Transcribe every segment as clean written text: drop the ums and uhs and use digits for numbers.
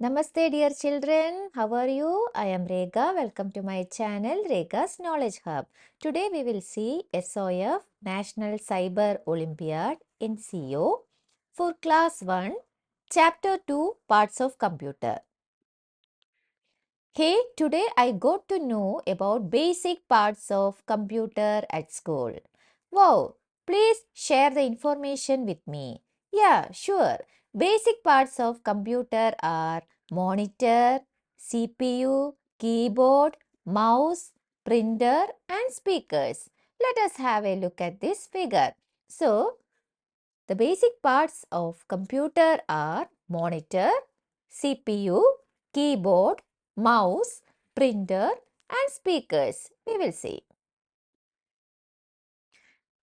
Namaste dear children, how are you? I am Rekha. Welcome to my channel Rekha's Knowledge Hub. Today we will see SOF National Cyber Olympiad NCO for Class 1, Chapter 2 Parts of Computer. Hey, today I got to know about basic parts of computer at school. Wow, please share the information with me. Yeah, sure. Basic parts of computer are monitor, CPU, keyboard, mouse, printer and speakers. Let us have a look at this figure. So, the basic parts of computer are monitor, CPU, keyboard, mouse, printer and speakers. We will see.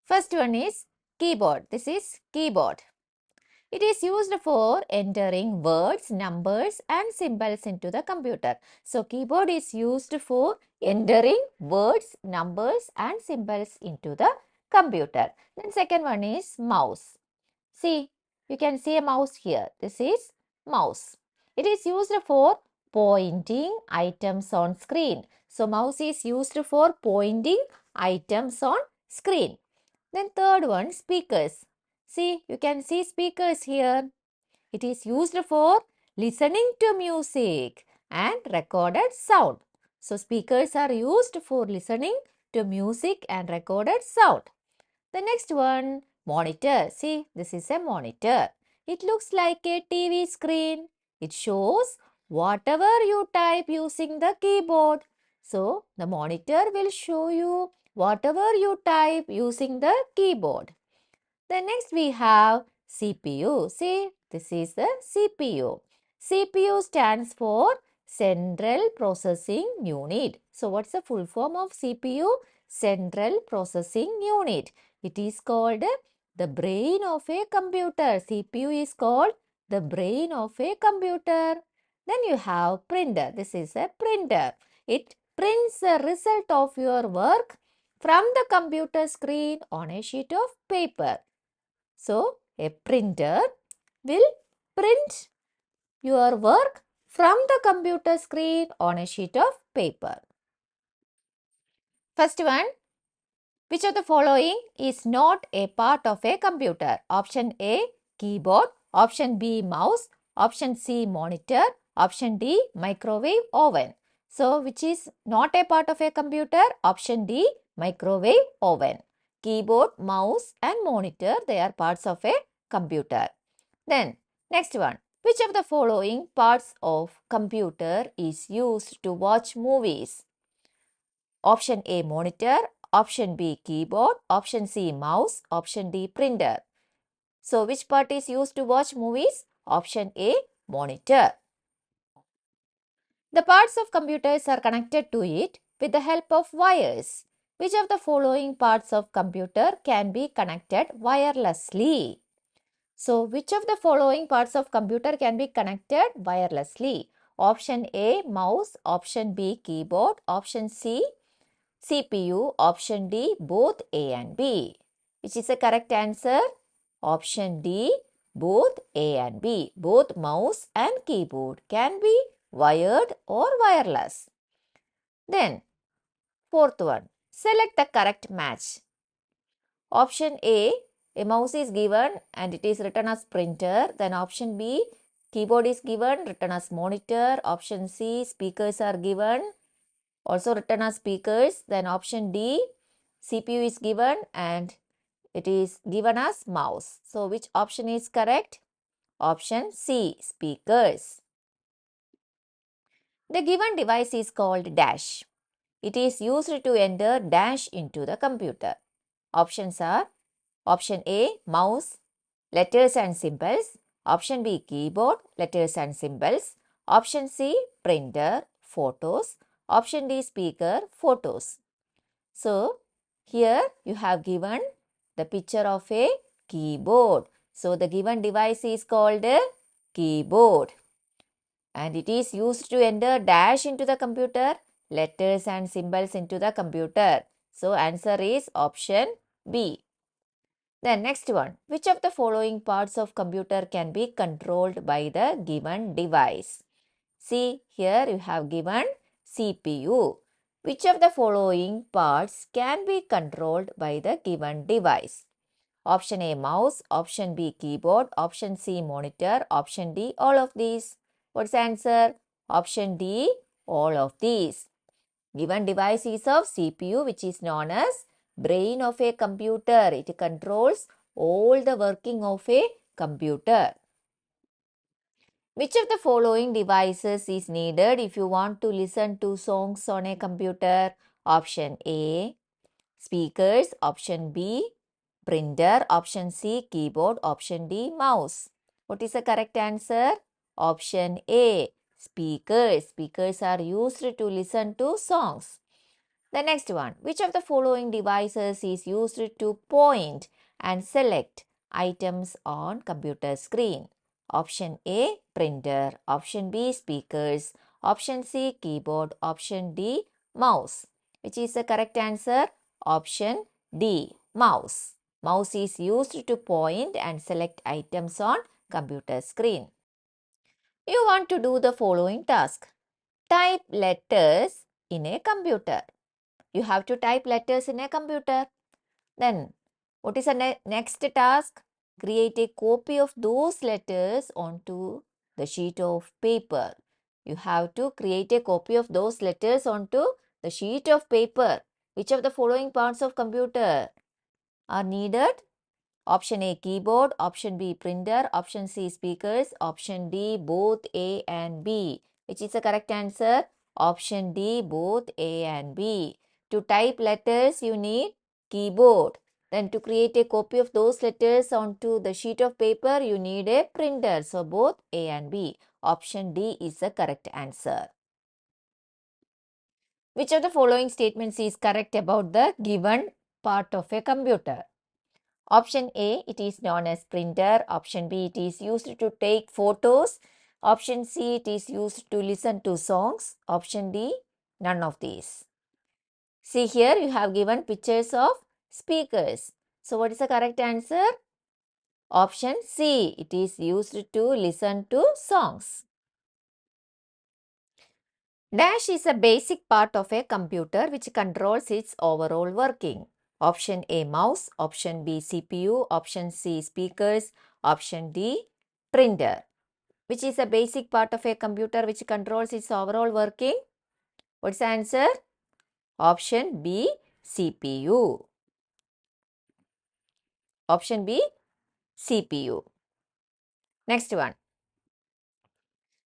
First one is keyboard. This is keyboard. It is used for entering words, numbers and symbols into the computer. So, keyboard is used for entering words, numbers and symbols into the computer. Then second one is mouse. See, you can see a mouse here. This is mouse. It is used for pointing items on screen. So, mouse is used for pointing items on screen. Then third one, speakers. See, you can see speakers here. It is used for listening to music and recorded sound. So, speakers are used for listening to music and recorded sound. The next one, monitor. See, this is a monitor. It looks like a TV screen. It shows whatever you type using the keyboard. So, the monitor will show you whatever you type using the keyboard. Then next we have CPU. See, this is the CPU. CPU stands for Central Processing Unit. So, what's the full form of CPU? Central Processing Unit. It is called the brain of a computer. CPU is called the brain of a computer. Then you have printer. This is a printer. It prints the result of your work from the computer screen on a sheet of paper. So, a printer will print your work from the computer screen on a sheet of paper. First one, which of the following is not a part of a computer? Option A, keyboard. Option B, mouse. Option C, monitor. Option D, microwave oven. So, which is not a part of a computer? Option D, microwave oven. Keyboard, mouse and monitor, they are parts of a computer. Then, next one. Which of the following parts of computer is used to watch movies? Option A, monitor. Option B, keyboard. Option C, mouse. Option D, printer. So, which part is used to watch movies? Option A, monitor. The parts of computers are connected to it with the help of wires. Which of the following parts of computer can be connected wirelessly? So, which of the following parts of computer can be connected wirelessly? Option A, mouse. Option B, keyboard. Option C, CPU. Option D, both A and B. Which is the correct answer? Option D, both A and B. Both mouse and keyboard can be wired or wireless. Then, fourth one, select the correct match. Option A mouse is given and it is written as printer. Then option B, keyboard is given, written as monitor. Option C, speakers are given, also written as speakers. Then option D, CPU is given and it is given as mouse. So, which option is correct? Option C, speakers. The given device is called dash. It is used to enter dash into the computer. Options are option A, mouse, letters and symbols. Option B, keyboard, letters and symbols. Option C, printer, photos. Option D, speaker, photos. So, here you have given the picture of a keyboard. So, the given device is called a keyboard. And it is used to enter dash into the computer, letters and symbols into the computer. So, answer is option B. Then next one, which of the following parts of computer can be controlled by the given device? See, here you have given CPU. Which of the following parts can be controlled by the given device? Option A, mouse. Option B, keyboard. Option C, monitor. Option D, all of these. What's the answer? Option D, all of these. Given device is of CPU, which is known as brain of a computer. It controls all the working of a computer. Which of the following devices is needed if you want to listen to songs on a computer? Option A, speakers. Option B, printer. Option C, keyboard. Option D, mouse. What is the correct answer? Option A, speakers. Speakers are used to listen to songs. The next one, which of the following devices is used to point and select items on computer screen? Option A, printer. Option B, speakers. Option C, keyboard. Option D, mouse. Which is the correct answer? Option D, mouse. Mouse is used to point and select items on computer screen. You want to do the following task. Type letters in a computer. You have to type letters in a computer. Then, what is the next task? Create a copy of those letters onto the sheet of paper. You have to create a copy of those letters onto the sheet of paper. Which of the following parts of computer are needed? Option A, keyboard. Option B, printer. Option C, speakers. Option D, both A and B. Which is the correct answer? Option D, both A and B. To type letters, you need keyboard. Then to create a copy of those letters onto the sheet of paper, you need a printer. So both A and B. Option D is the correct answer. Which of the following statements is correct about the given part of a computer? Option A, it is known as printer. Option B, it is used to take photos. Option C, it is used to listen to songs. Option D, none of these. See here, you have given pictures of speakers. So what is the correct answer? Option C, it is used to listen to songs. Dash is a basic part of a computer which controls its overall working. Option A, mouse. Option B, CPU. Option C, speakers. Option D, printer. Which is a basic part of a computer which controls its overall working? What's the answer? Option B, CPU. Option B, CPU. Next one.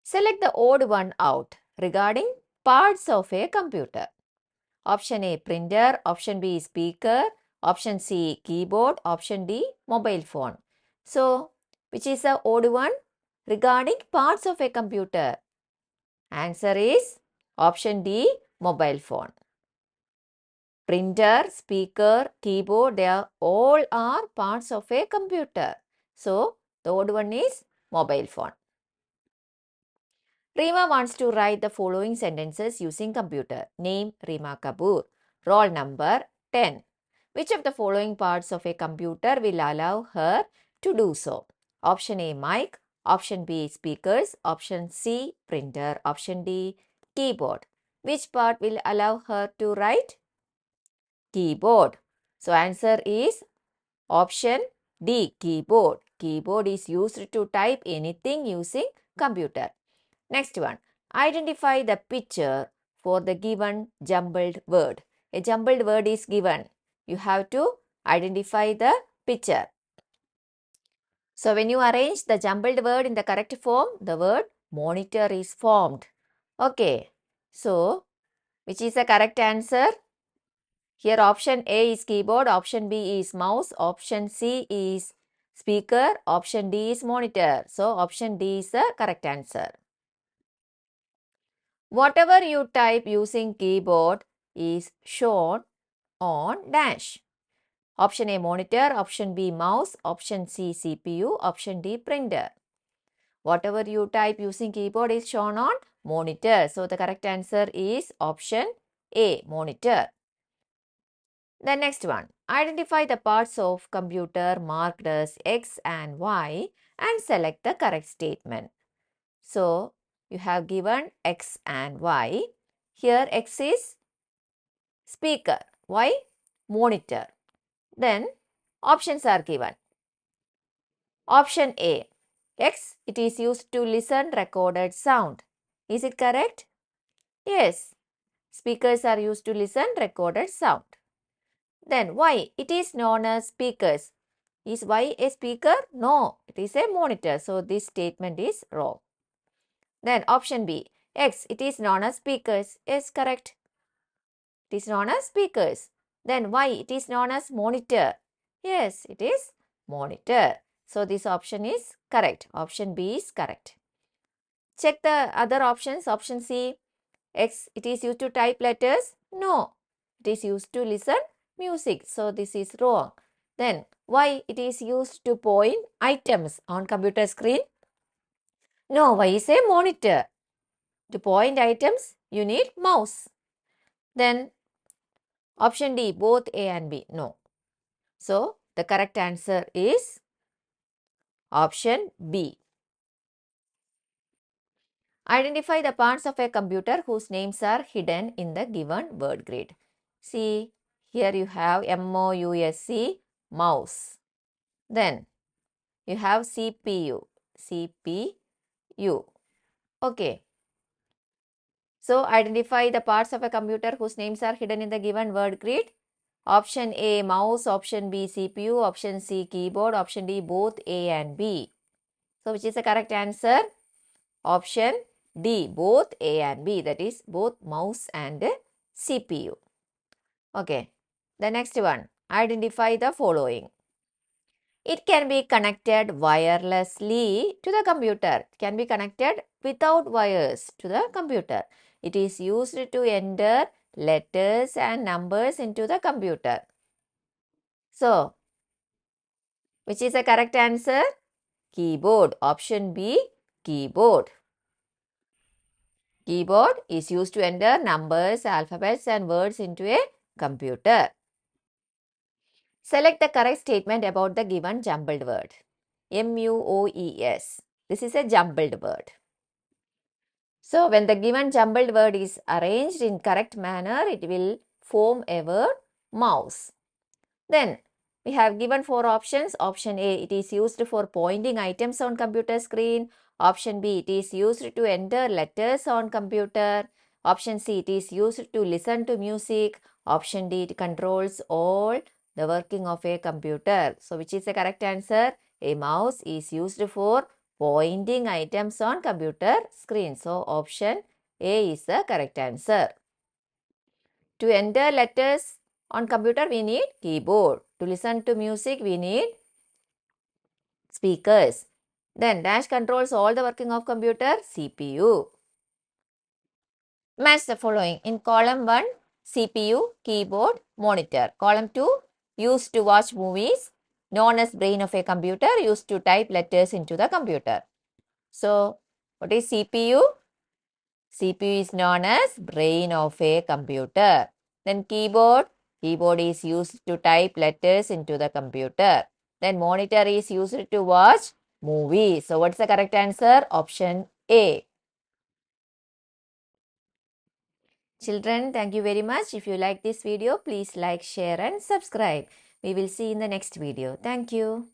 Select the odd one out regarding parts of a computer. Option A, printer. Option B, speaker. Option C, keyboard. Option D, mobile phone. So, which is the odd one regarding parts of a computer? Answer is option D, mobile phone. Printer, speaker, keyboard, they are all are parts of a computer. So, the odd one is mobile phone. Reema wants to write the following sentences using computer. Name Reema Kapoor. Roll number 10. Which of the following parts of a computer will allow her to do so? Option A, mic. Option B, speakers. Option C, printer. Option D, keyboard. Which part will allow her to write? Keyboard. So answer is option D, keyboard. Keyboard is used to type anything using computer. Next one. Identify the picture for the given jumbled word. A jumbled word is given. You have to identify the picture. So when you arrange the jumbled word in the correct form, the word monitor is formed. Okay. So, which is the correct answer? Here option A is keyboard, option B is mouse, option C is speaker, option D is monitor. So, option D is the correct answer. Whatever you type using keyboard is shown on dash. Option A, monitor. Option B, mouse. Option C, CPU. Option D, printer. Whatever you type using keyboard is shown on monitor. So, the correct answer is option A, monitor. The next one. Identify the parts of computer marked as X and Y and select the correct statement. So, you have given X and Y. Here X is speaker, Y monitor. Then options are given. Option A, X, it is used to listen recorded sound. Is it correct? Yes, speakers are used to listen recorded sound. Then Y, it is known as speakers. Is Y a speaker? No, it is a monitor. So this statement is wrong. Then option B, X, it is known as speakers. Yes, correct. It is known as speakers. Then Y, it is known as monitor. Yes, it is monitor. So this option is correct. Option B is correct. Check the other options. Option C, X, it is used to type letters. No, it is used to listen music. So this is wrong. Then Y, it is used to point items on computer screen. No, Y is a monitor. To point items, you need mouse. Then option D, both A and B. No. So the correct answer is option B. Identify the parts of a computer whose names are hidden in the given word grid. See, here you have MOUSE, mouse. Then you have CPU, CPU. Okay. So identify the parts of a computer whose names are hidden in the given word grid. Option A, mouse. Option B, CPU. Option C, keyboard. Option D, both A and B. So which is the correct answer? Option D, both A and B. That is both mouse and CPU. Okay. The next one. Identify the following. It can be connected wirelessly to the computer. It can be connected without wires to the computer. It is used to enter letters and numbers into the computer. So, which is the correct answer? Keyboard. Option B, keyboard. Keyboard is used to enter numbers, alphabets and words into a computer. Select the correct statement about the given jumbled word. MUOES. This is a jumbled word. So, when the given jumbled word is arranged in correct manner, it will form a word mouse. Then, we have given 4 options. Option A, it is used for pointing items on computer screen. Option B, it is used to enter letters on computer. Option C, it is used to listen to music. Option D, it controls all the working of a computer. So, which is the correct answer? A mouse is used for pointing items on computer screen. So, option A is the correct answer. To enter letters on computer, we need keyboard. To listen to music, we need speakers. Then dash controls all the working of computer, CPU. Match the following. In column 1, CPU, keyboard, monitor. Column 2, used to watch movies, known as brain of a computer, used to type letters into the computer. So, what is CPU? CPU is known as brain of a computer. Then keyboard. Keyboard is used to type letters into the computer. Then monitor is used to watch movies. So what's the correct answer? Option A. Children, thank you very much. If you like this video, please like, share and subscribe. We will see in the next video. Thank you.